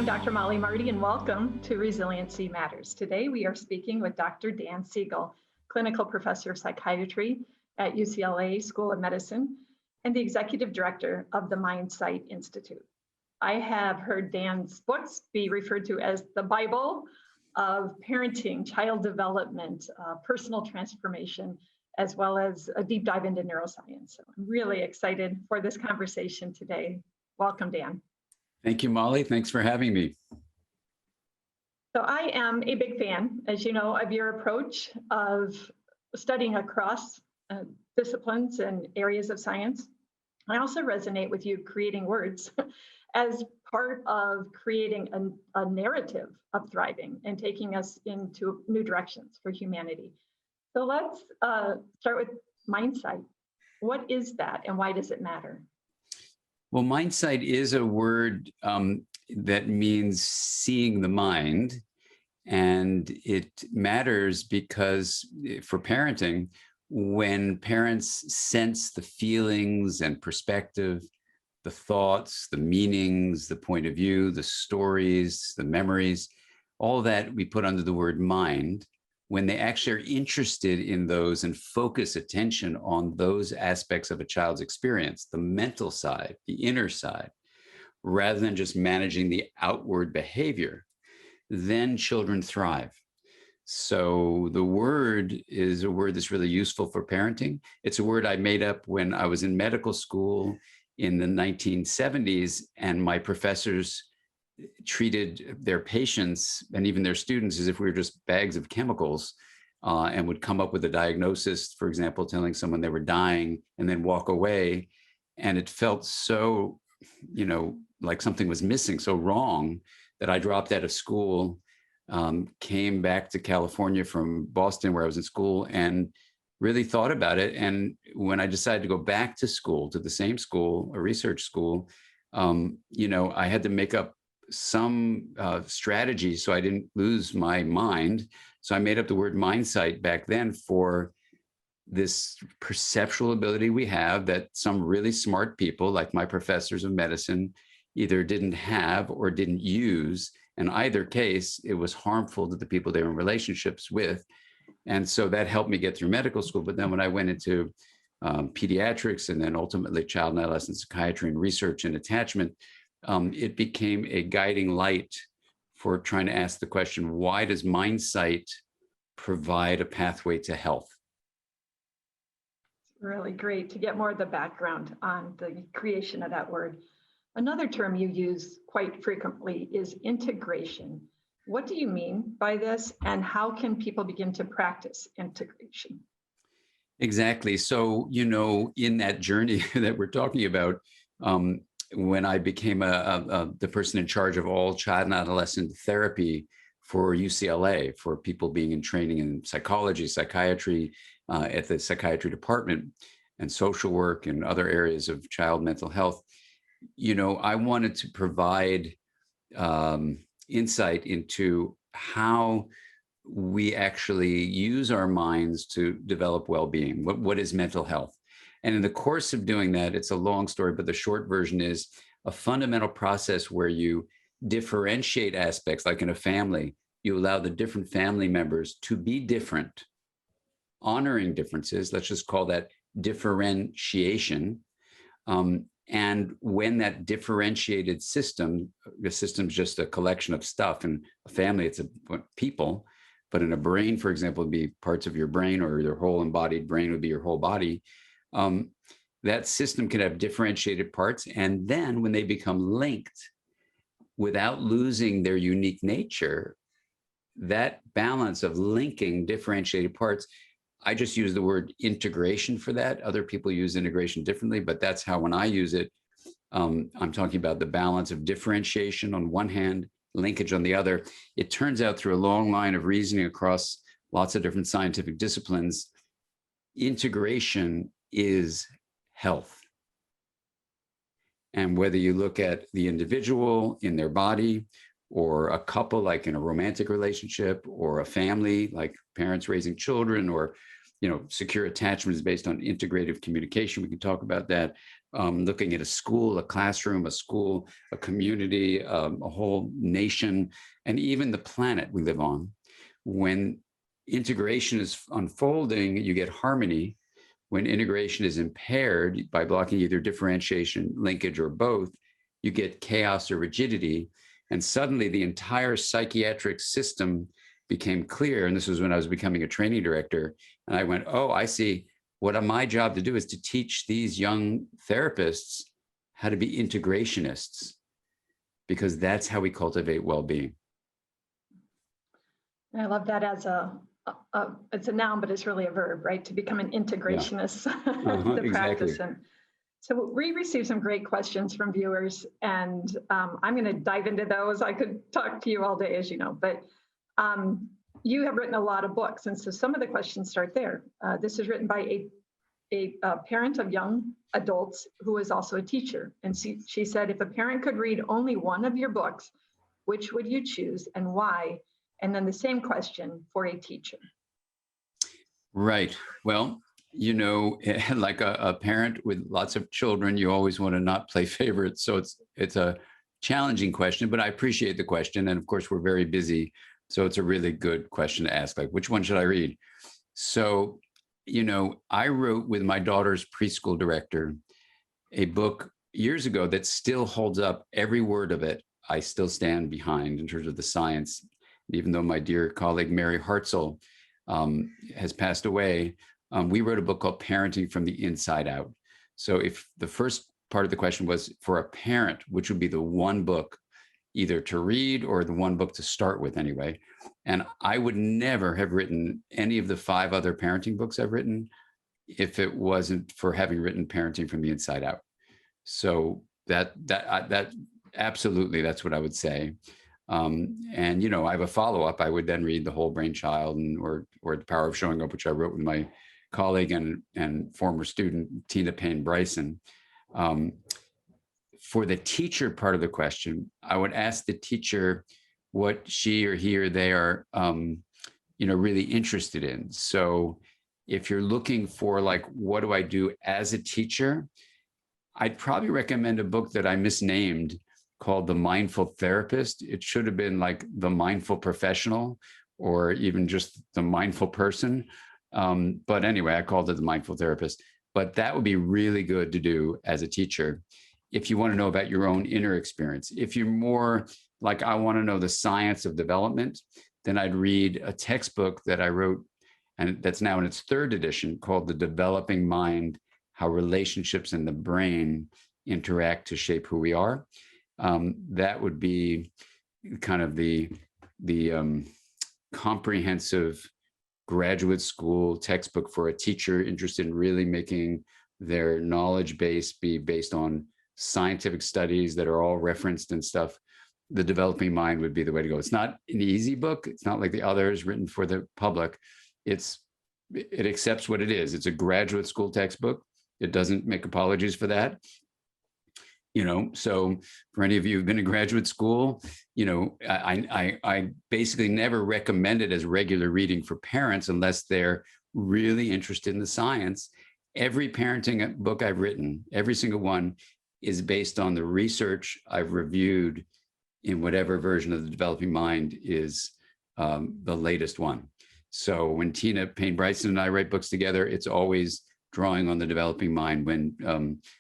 I'm Dr. Mollie Marti, and welcome to Resiliency Matters. Today, we are speaking with Dr. Dan Siegel, clinical professor of psychiatry at UCLA School of Medicine and the executive director of the Mindsight Institute. I have heard Dan's books be referred to as the Bible of parenting, child development, personal transformation, as well as a deep dive into neuroscience. So I'm really excited for this conversation today. Welcome, Dan. Thank you, Molly. Thanks for having me. So I am a big fan, as you know, of your approach of studying across disciplines and areas of science. I also resonate with you creating words as part of creating a narrative of thriving and taking us into new directions for humanity. So let's start with Mindsight. What is that and why does it matter? Well, Mindsight is a word that means seeing the mind. And it matters because for parenting, when parents sense the feelings and perspective, the thoughts, the meanings, the point of view, the stories, the memories, all that we put under the word mind, when they actually are interested in those and focus attention on those aspects of a child's experience, the mental side, the inner side, rather than just managing the outward behavior, then children thrive. So the word is a word that's really useful for parenting. It's a word I made up when I was in medical school in the 1970s, and my professors treated their patients and even their students as if we were just bags of chemicals, and would come up with a diagnosis, for example, telling someone they were dying and then walk away. And it felt so, like something was missing, so wrong, that I dropped out of school, came back to California from Boston where I was in school, and really thought about it. And when I decided to go back to school, to the same school, a research school, I had to make up some strategy so I didn't lose my mind. So I made up the word mindsight back then for this perceptual ability we have that some really smart people, like my professors of medicine, either didn't have or didn't use. In either case, it was harmful to the people they were in relationships with. And so that helped me get through medical school. But then when I went into pediatrics and then ultimately child and adolescent psychiatry and research and attachment, it became a guiding light for trying to ask the question, why does Mindsight provide a pathway to health? Really great to get more of the background on the creation of that word. Another term you use quite frequently is integration. What do you mean by this, and how can people begin to practice integration? Exactly. So, in that journey that we're talking about, when I became the person in charge of all child and adolescent therapy for UCLA, for people being in training in psychology, psychiatry, at the psychiatry department, and social work and other areas of child mental health, I wanted to provide insight into how we actually use our minds to develop well-being. What is mental health? And in the course of doing that, it's a long story, but the short version is a fundamental process where you differentiate aspects, like in a family, you allow the different family members to be different, honoring differences. Let's just call that differentiation. And when that differentiated system, the system's just a collection of stuff. In a family, it's people, but in a brain, for example, would be parts of your brain, or your whole embodied brain would be your whole body. That system can have differentiated parts. And then when they become linked without losing their unique nature, that balance of linking differentiated parts, I just use the word integration for that. Other people use integration differently, but that's how, when I use it, I'm talking about the balance of differentiation on one hand, linkage on the other. It turns out, through a long line of reasoning across lots of different scientific disciplines, integration is health. And whether you look at the individual in their body, or a couple, like in a romantic relationship, or a family, like parents raising children, or secure attachment is based on integrative communication. We can talk about that. Looking at a school, a classroom, a school, a community, a whole nation, and even the planet we live on. When integration is unfolding, you get harmony. When integration is impaired by blocking either differentiation, linkage, or both, you get chaos or rigidity. And suddenly the entire psychiatric system became clear. And this was when I was becoming a training director. And I went, oh, I see. What my job to do is to teach these young therapists how to be integrationists, because that's how we cultivate well-being. I love that as it's a noun, but it's really a verb, right? To become an integrationist, the Exactly. practice. And so we received some great questions from viewers, and I'm going to dive into those. I could talk to you all day, as you know, but you have written a lot of books, and so some of the questions start there. This is written by a parent of young adults who is also a teacher. And she said, if a parent could read only one of your books, which would you choose and why? And then the same question for a teacher. Right. Well, like a parent with lots of children, you always want to not play favorites. So it's a challenging question, but I appreciate the question. And of course, we're very busy. So it's a really good question to ask, like, which one should I read? So, I wrote with my daughter's preschool director a book years ago that still holds up. Every word of it, I still stand behind in terms of the science. Even though my dear colleague, Mary Hartzell, has passed away, we wrote a book called Parenting from the Inside Out. So if the first part of the question was for a parent, which would be the one book either to read or the one book to start with anyway. And I would never have written any of the 5 other parenting books I've written if it wasn't for having written Parenting from the Inside Out. So that absolutely, that's what I would say. And, I have a follow-up. I would then read The Whole Brain Child or The Power of Showing Up, which I wrote with my colleague and former student, Tina Payne Bryson. For the teacher part of the question, I would ask the teacher what she or he or they are, really interested in. So if you're looking for like, what do I do as a teacher? I'd probably recommend a book that I misnamed called The Mindful Therapist. It should have been like The Mindful Professional or even just The Mindful Person. But anyway, I called it The Mindful Therapist. But that would be really good to do as a teacher if you want to know about your own inner experience. If you're more like, I want to know the science of development, then I'd read a textbook that I wrote, and that's now in its 3rd edition, called The Developing Mind: How Relationships in the Brain Interact to Shape Who We Are. That would be kind of the comprehensive graduate school textbook for a teacher interested in really making their knowledge base be based on scientific studies that are all referenced and stuff. The Developing Mind would be the way to go. It's not an easy book. It's not like the others written for the public. It accepts what it is. It's a graduate school textbook. It doesn't make apologies for that. So for any of you who've been in graduate school, I basically never recommend it as regular reading for parents unless they're really interested in the science. Every parenting book I've written, every single one, is based on the research I've reviewed in whatever version of the Developing Mind is the latest one. So when Tina Payne Bryson and I write books together, it's always drawing on the Developing Mind. When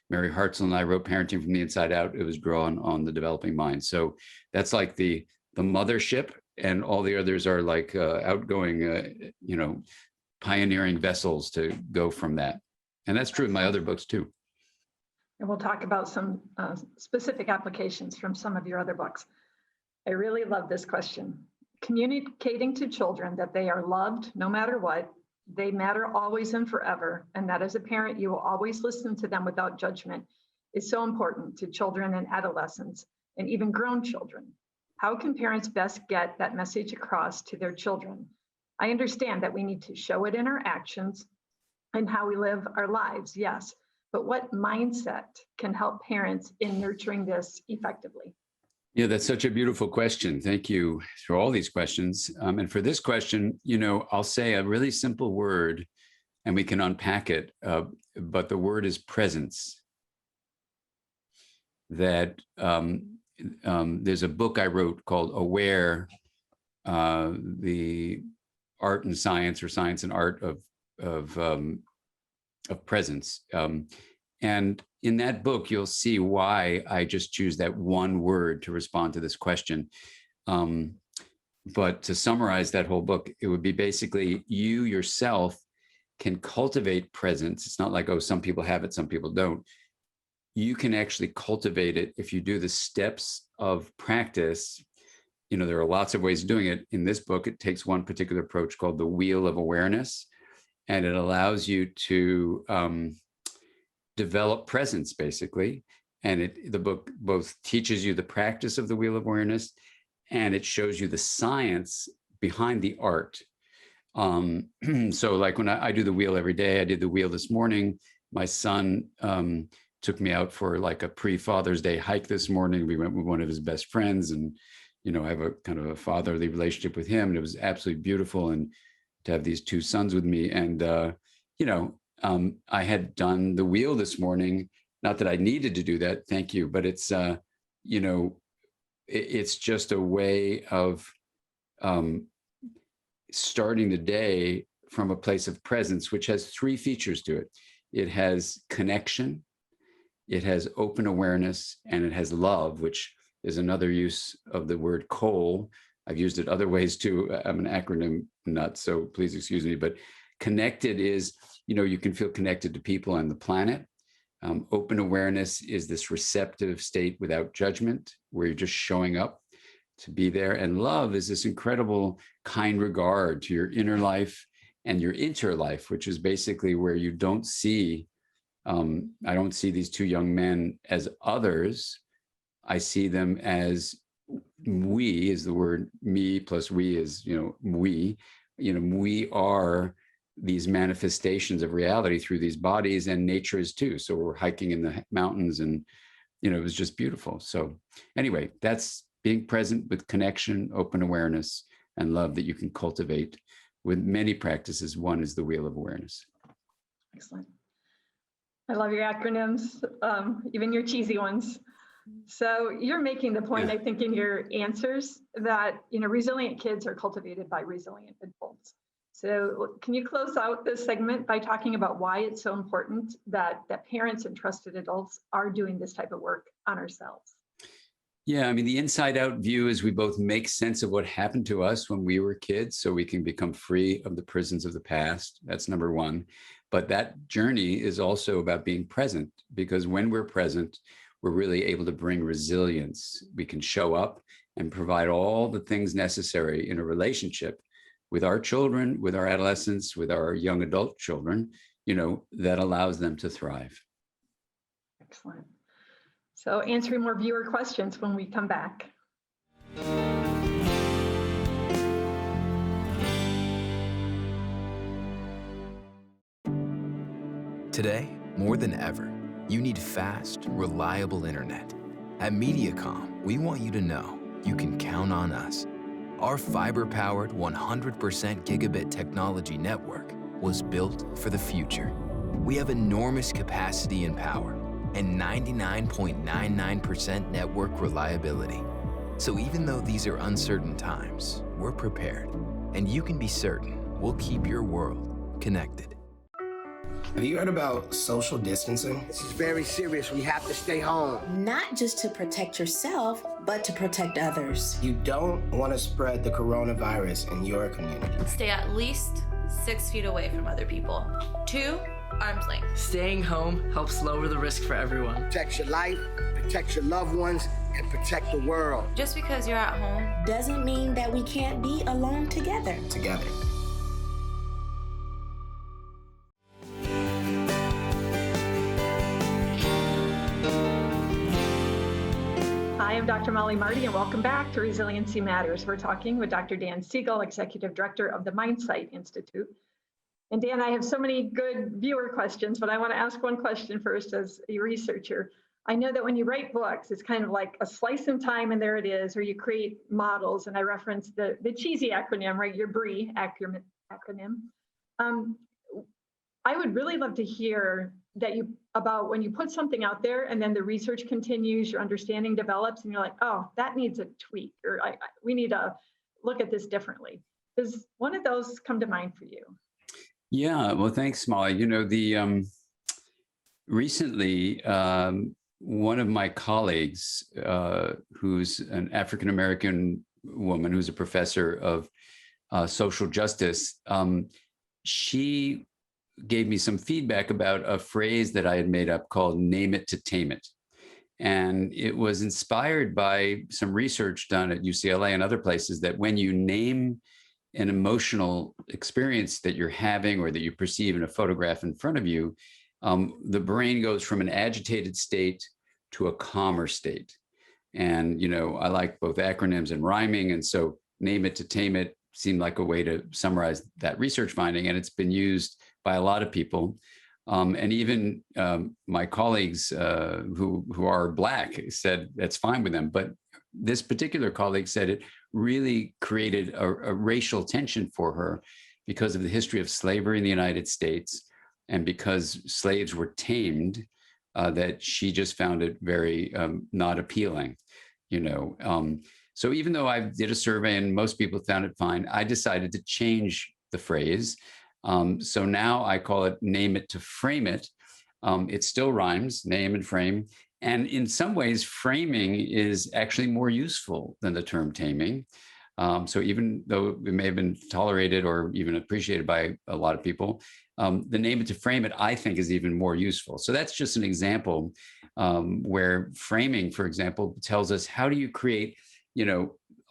Mary Hartzell and I wrote Parenting from the Inside Out, it was drawn on the Developing Mind. So that's like the mothership, and all the others are like outgoing, pioneering vessels to go from that. And that's true in my other books too. And we'll talk about some specific applications from some of your other books. I really love this question. Communicating to children that they are loved no matter what, they matter always and forever, and that as a parent, you will always listen to them without judgment, is so important to children and adolescents, and even grown children. How can parents best get that message across to their children? I understand that we need to show it in our actions and how we live our lives, yes, but what mindset can help parents in nurturing this effectively? Yeah, that's such a beautiful question. Thank you for all these questions. And for this question, I'll say a really simple word and we can unpack it. But the word is presence. That there's a book I wrote called Aware, the art and science, or science and art of presence. And in that book, you'll see why I just choose that one word to respond to this question. But to summarize that whole book, it would be basically you yourself can cultivate presence. It's not like, oh, some people have it, some people don't. You can actually cultivate it if you do the steps of practice. You know, there are lots of ways of doing it. In this book, it takes one particular approach called the wheel of awareness, and it allows you to develop presence, basically. And the book both teaches you the practice of the wheel of awareness, and it shows you the science behind the art. So like when I do the wheel every day, I did the wheel this morning. My son took me out for like a pre-Father's Day hike this morning. We went with one of his best friends, and, you know, I have a kind of a fatherly relationship with him. And it was absolutely beautiful. And to have these two sons with me. And, you know, I had done the wheel this morning. Not that I needed to do that. Thank you. But it's, you know, it's just a way of starting the day from a place of presence, which has three features to it. It has connection, it has open awareness, and it has love, which is another use of the word COAL. I've used it other ways too. I'm an acronym nut, so please excuse me. But connected is, you know, you can feel connected to people and the planet. Open awareness is this receptive state without judgment, where you're just showing up to be there. And love is this incredible kind regard to your inner life and your interlife, which is basically where you don't see, I don't see these two young men as others. I see them as we, is the word me plus we is, you know, we are these manifestations of reality through these bodies, and nature is too. So we're hiking in the mountains, and, you know, it was just beautiful. So anyway, that's being present with connection, open awareness, and love that you can cultivate with many practices. One is the wheel of awareness. Excellent. I love your acronyms, even your cheesy ones. So you're making the point, I think, in your answers that, you know, resilient kids are cultivated by resilient adults. So can you close out this segment by talking about why it's so important that parents and trusted adults are doing this type of work on ourselves? Yeah, I mean, the inside out view is we both make sense of what happened to us when we were kids so we can become free of the prisons of the past. That's number one. But that journey is also about being present, because when we're present, we're really able to bring resilience. We can show up and provide all the things necessary in a relationship with our children, with our adolescents, with our young adult children, you know, that allows them to thrive. Excellent. So answering more viewer questions when we come back. Today, more than ever, you need fast, reliable internet. At MediaCom, we want you to know you can count on us. Our fiber-powered 100% gigabit technology network was built for the future. We have enormous capacity and power, and 99.99% network reliability. So even though these are uncertain times, we're prepared, and you can be certain we'll keep your world connected. Have you heard about social distancing? This is very serious. We have to stay home. Not just to protect yourself, but to protect others. You don't want to spread the coronavirus in your community. Stay at least 6 feet away from other people. 2, arm's length. Staying home helps lower the risk for everyone. Protect your life, protect your loved ones, and protect the world. Just because you're at home doesn't mean that we can't be alone together. Together. Hi, I'm Dr. Mollie Marti, and welcome back to Resiliency Matters. We're talking with Dr. Dan Siegel, Executive Director of the Mindsight Institute. And Dan, I have so many good viewer questions, but I want to ask one question first as a researcher. I know that when you write books, it's kind of like a slice in time and there it is, or you create models, and I referenced the cheesy acronym, right, your BRIE acronym. I would really love to hear about when you put something out there and then the research continues, your understanding develops, and you're like, oh, that needs a tweak, or we need to look at this differently. Does one of those come to mind for you? Yeah, well, thanks, Molly. Recently, one of my colleagues, who's an African-American woman who's a professor of social justice, she gave me some feedback about a phrase that I had made up called "name it to tame it." And it was inspired by some research done at UCLA and other places that when you name an emotional experience that you're having or that you perceive in a photograph in front of you, the brain goes from an agitated state to a calmer state. And, I like both acronyms and rhyming. And so name it to tame it seemed like a way to summarize that research finding. And it's been used by a lot of people. And even my colleagues who are Black said that's fine with them. But this particular colleague said it really created a racial tension for her because of the history of slavery in the United States and because slaves were tamed, that she just found it very not appealing, So even though I did a survey and most people found it fine, I decided to change the phrase. So now I call it name it to frame it. It still rhymes, name and frame. And in some ways, framing is actually more useful than the term taming. So even though it may have been tolerated or even appreciated by a lot of people, the name it to frame it, I think, is even more useful. So that's just an example where framing, for example, tells us how do you create,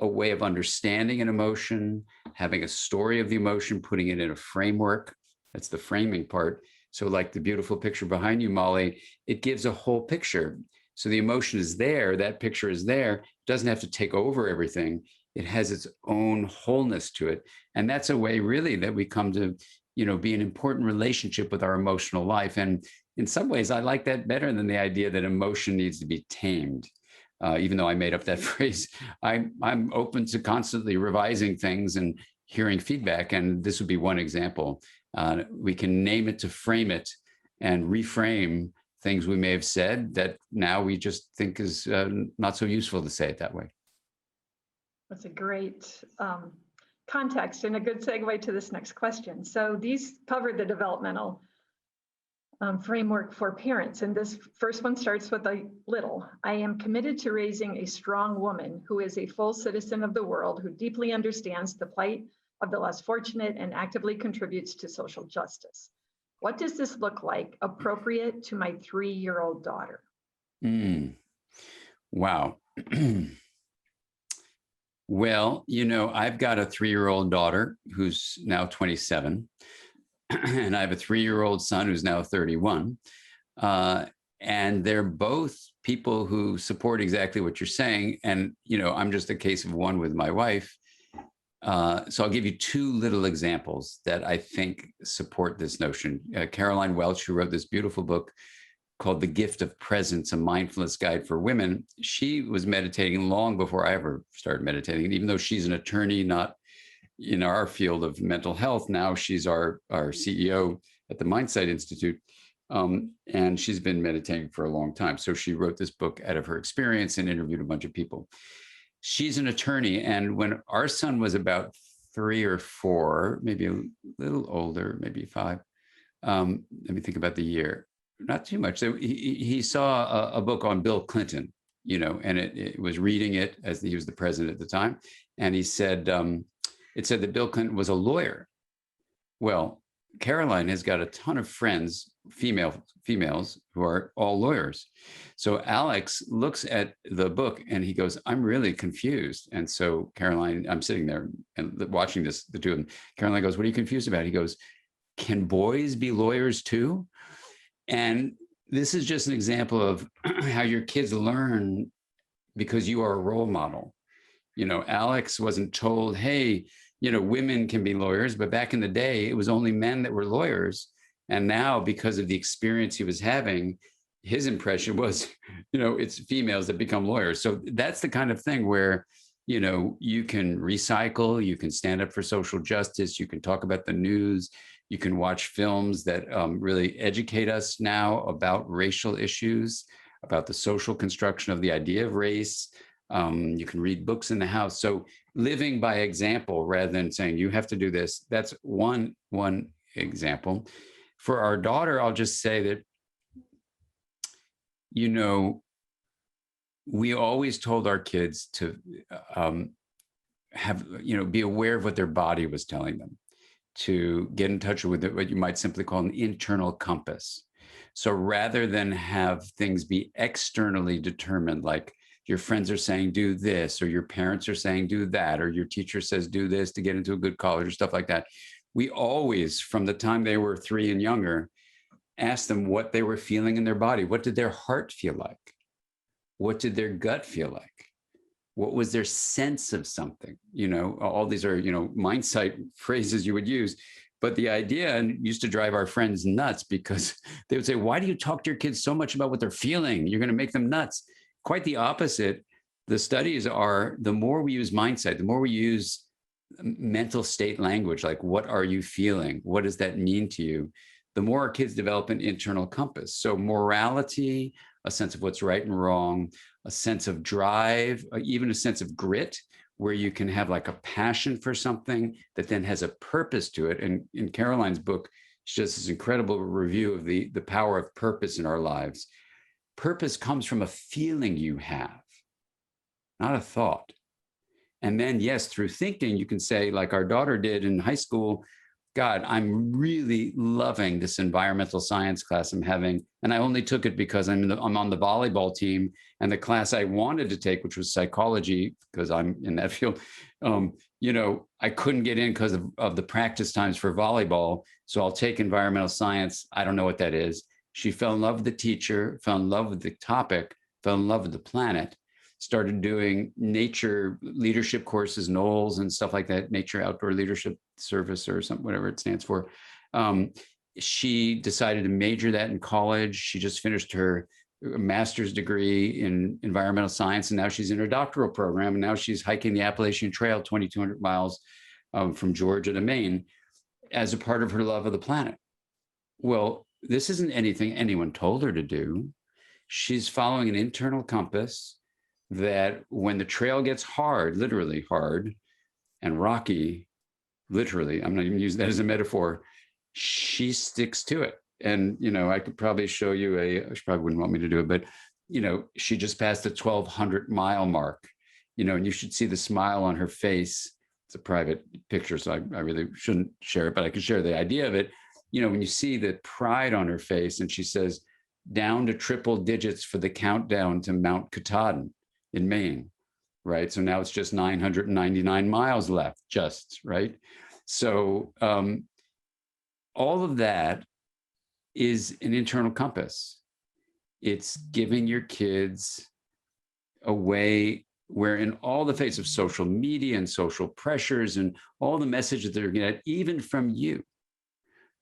a way of understanding an emotion, having a story of the emotion, putting it in a framework. That's the framing part. So like the beautiful picture behind you, Molly, it gives a whole picture. So the emotion is there, that picture is there, it doesn't have to take over everything. It has its own wholeness to it. And that's a way really that we come to, be an important relationship with our emotional life. And in some ways, I like that better than the idea that emotion needs to be tamed. Even though I made up that phrase, I'm open to constantly revising things and hearing feedback. And this would be one example. We can name it to frame it and reframe things we may have said that now we just think is not so useful to say it that way. That's a great context and a good segue to this next question. So these cover the developmental framework for parents. And this first one starts with a little. I am committed to raising a strong woman who is a full citizen of the world, who deeply understands the plight of the less fortunate and actively contributes to social justice. What does this look like appropriate to my 3-year-old daughter? Wow. Well, I've got a 3-year-old daughter who's now 27. And I have a 3-year-old son who's now 31. And they're both people who support exactly what you're saying. And, I'm just a case of one with my wife. So I'll give you 2 little examples that I think support this notion. Caroline Welch, who wrote this beautiful book called The Gift of Presence, a mindfulness guide for women. She was meditating long before I ever started meditating. And even though she's an attorney, not in our field of mental health, now she's our CEO at the Mindsight Institute. And she's been meditating for a long time. So she wrote this book out of her experience and interviewed a bunch of people. She's an attorney. And when our son was about 3 or 4, maybe a little older, maybe 5, let me think about the year, not too much. So he saw a book on Bill Clinton, and it was reading it as he was the president at the time. And he said, it said that Bill Clinton was a lawyer. Well, Caroline has got a ton of friends, females who are all lawyers. So Alex looks at the book and he goes, I'm really confused. And so Caroline, I'm sitting there and watching this, the two of them. Caroline goes, what are you confused about? He goes, can boys be lawyers too? And this is just an example of how your kids learn because you are a role model. Alex wasn't told, hey, women can be lawyers, but back in the day, it was only men that were lawyers. And now, because of the experience he was having, his impression was, it's females that become lawyers. So that's the kind of thing where, you can recycle, you can stand up for social justice, you can talk about the news, You can watch films that really educate us now about racial issues, about the social construction of the idea of race. You can read books in the house. So living by example rather than saying you have to do this, that's one example. For our daughter, I'll just say that, you know, we always told our kids to have, you know, be aware of what their body was telling them, to get in touch with what you might simply call an internal compass. So rather than have things be externally determined, like your friends are saying do this, or your parents are saying do that, or your teacher says do this to get into a good college, or stuff like that, we always, from the time they were 3 and younger, asked them what they were feeling in their body. What did their heart feel like? What did their gut feel like? What was their sense of something? You know, all these are, you know, Mindsight phrases you would use. But the idea used to drive our friends nuts because they would say, why do you talk to your kids so much about what they're feeling? You're going to make them nuts. Quite the opposite. The studies are, the more we use Mindsight, the more we use mental state language, like what are you feeling? What does that mean to you? The more our kids develop an internal compass. So morality, a sense of what's right and wrong, a sense of drive, even a sense of grit, where you can have like a passion for something that then has a purpose to it. And in Caroline's book, she does this incredible review of the power of purpose in our lives. Purpose comes from a feeling you have, not a thought. And then, yes, through thinking, you can say, like our daughter did in high school, God, I'm really loving this environmental science class I'm having. And I only took it because I'm on the volleyball team, and the class I wanted to take, which was psychology, because I'm in that field, you know, I couldn't get in because of the practice times for volleyball. So I'll take environmental science. I don't know what that is. She fell in love with the teacher, fell in love with the topic, fell in love with the planet, started doing nature leadership courses, NOLS and stuff like that, Nature Outdoor Leadership Service or something, whatever it stands for. She decided to major that in college. She just finished her master's degree in environmental science, and now she's in her doctoral program. And now she's hiking the Appalachian Trail, 2,200 miles from Georgia to Maine, as a part of her love of the planet. Well, this isn't anything anyone told her to do. She's following an internal compass that when the trail gets hard, literally hard, and rocky, literally, I'm not even using that as a metaphor, she sticks to it. And, you know, I could probably show you she probably wouldn't want me to do it, but, you know, she just passed the 1,200 mile mark, you know, and you should see the smile on her face. It's a private picture, so I really shouldn't share it, but I can share the idea of it. You know, when you see the pride on her face, and she says, down to triple digits for the countdown to Mount Katahdin in Maine, right? So now it's just 999 miles left, just, right? So all of that is an internal compass. It's giving your kids a way where, in all the face of social media and social pressures and all the messages that they're getting, even from you,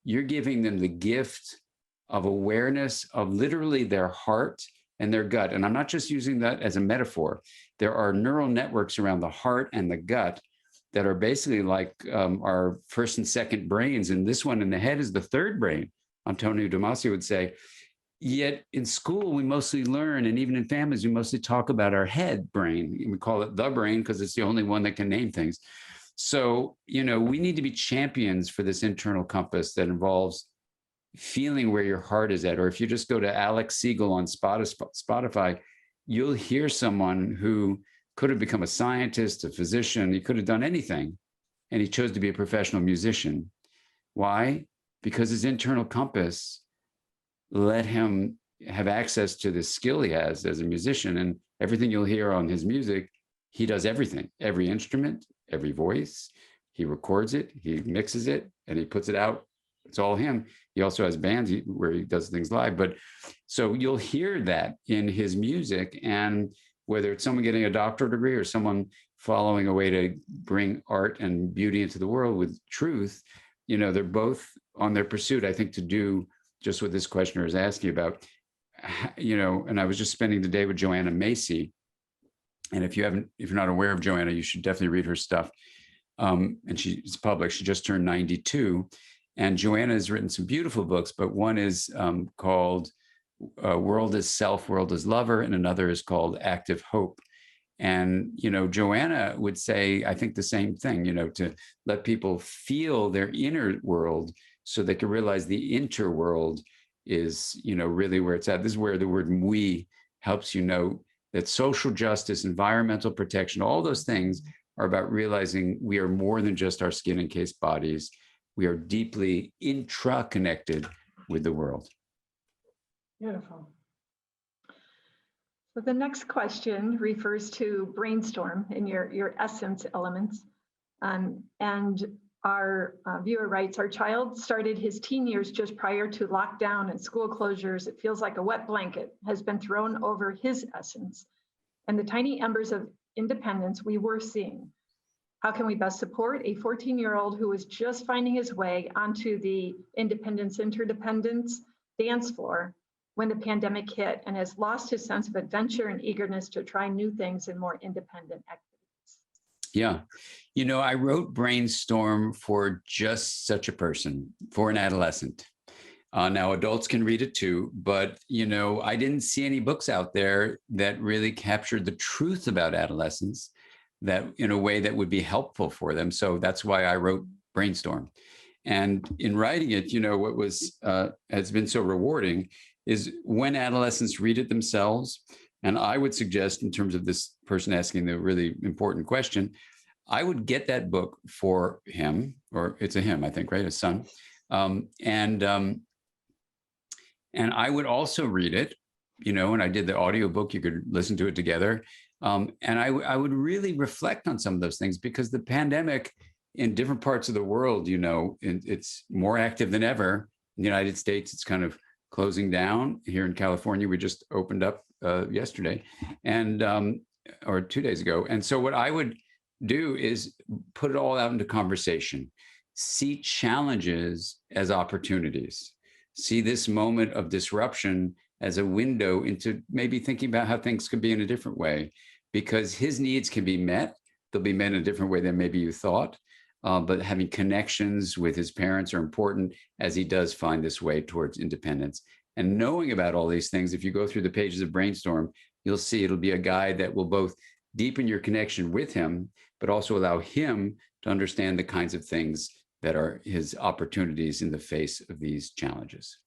you're giving them the gift of awareness of literally their heart and their gut. And I'm not just using that as a metaphor. There are neural networks around the heart and the gut that are basically like our first and second brains. And this one in the head is the third brain, Antonio Damasio would say. Yet in school, we mostly learn, and even in families, we mostly talk about our head brain. We call it the brain because it's the only one that can name things. So, you know, we need to be champions for this internal compass that involves feeling where your heart is at. Or if you just go to Alex Siegel on Spotify, you'll hear someone who could have become a scientist, a physician. He could have done anything, and he chose to be a professional musician. Why? Because his internal compass let him have access to the skill he has as a musician. And everything you'll hear on his music, he does everything, every instrument, every voice. He records it, he mixes it, and he puts it out. It's all him. He also has bands where he does things live. But so you'll hear that in his music. And whether it's someone getting a doctoral degree or someone following a way to bring art and beauty into the world with truth, you know, they're both on their pursuit, I think, to do just what this questioner is asking about, you know. And I was just spending the day with Joanna Macy. And if you're not aware of Joanna, you should definitely read her stuff. And it's public. She just turned 92. And Joanna has written some beautiful books, but one is called World as Self, World as Lover, and another is called Active Hope. And, Joanna would say, I think the same thing, to let people feel their inner world so they can realize the interworld is, really where it's at. This is where the word we helps you know that social justice, environmental protection, all those things are about realizing we are more than just our skin encased bodies. We are deeply intra-connected with the world. Beautiful. So the next question refers to Brainstorm in your essence elements. And our viewer writes, our child started his teen years just prior to lockdown and school closures. It feels like a wet blanket has been thrown over his essence and the tiny embers of independence we were seeing. How can we best support a 14-year-old who is just finding his way onto the independence, interdependence dance floor when the pandemic hit and has lost his sense of adventure and eagerness to try new things and more independent activities? Yeah. I wrote Brainstorm for just such a person, for an adolescent. Now, adults can read it too, but, I didn't see any books out there that really captured the truth about adolescence that in a way that would be helpful for them. So that's why I wrote Brainstorm. And in writing it, what has been so rewarding is when adolescents read it themselves. And I would suggest, in terms of this person asking the really important question, I would get that book for him, or it's a him, I think, right? A son. And I would also read it, and I did the audiobook, you could listen to it together. And I would really reflect on some of those things, because the pandemic in different parts of the world, it's more active than ever. In the United States, it's kind of closing down. Here in California, we just opened up yesterday or 2 days ago. And so what I would do is put it all out into conversation, see challenges as opportunities, see this moment of disruption as a window into maybe thinking about how things could be in a different way, because his needs can be met. They'll be met in a different way than maybe you thought. But having connections with his parents are important as he does find this way towards independence. And knowing about all these things, if you go through the pages of Brainstorm, you'll see it'll be a guide that will both deepen your connection with him, but also allow him to understand the kinds of things that are his opportunities in the face of these challenges.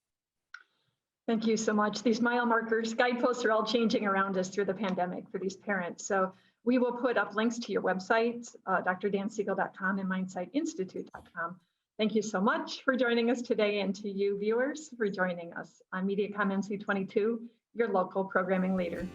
Thank you so much. These mile markers, guideposts are all changing around us through the pandemic for these parents. So we will put up links to your websites, drdansiegel.com and mindsightinstitute.com. Thank you so much for joining us today, and to you viewers for joining us on MediaCom NC22, your local programming leader.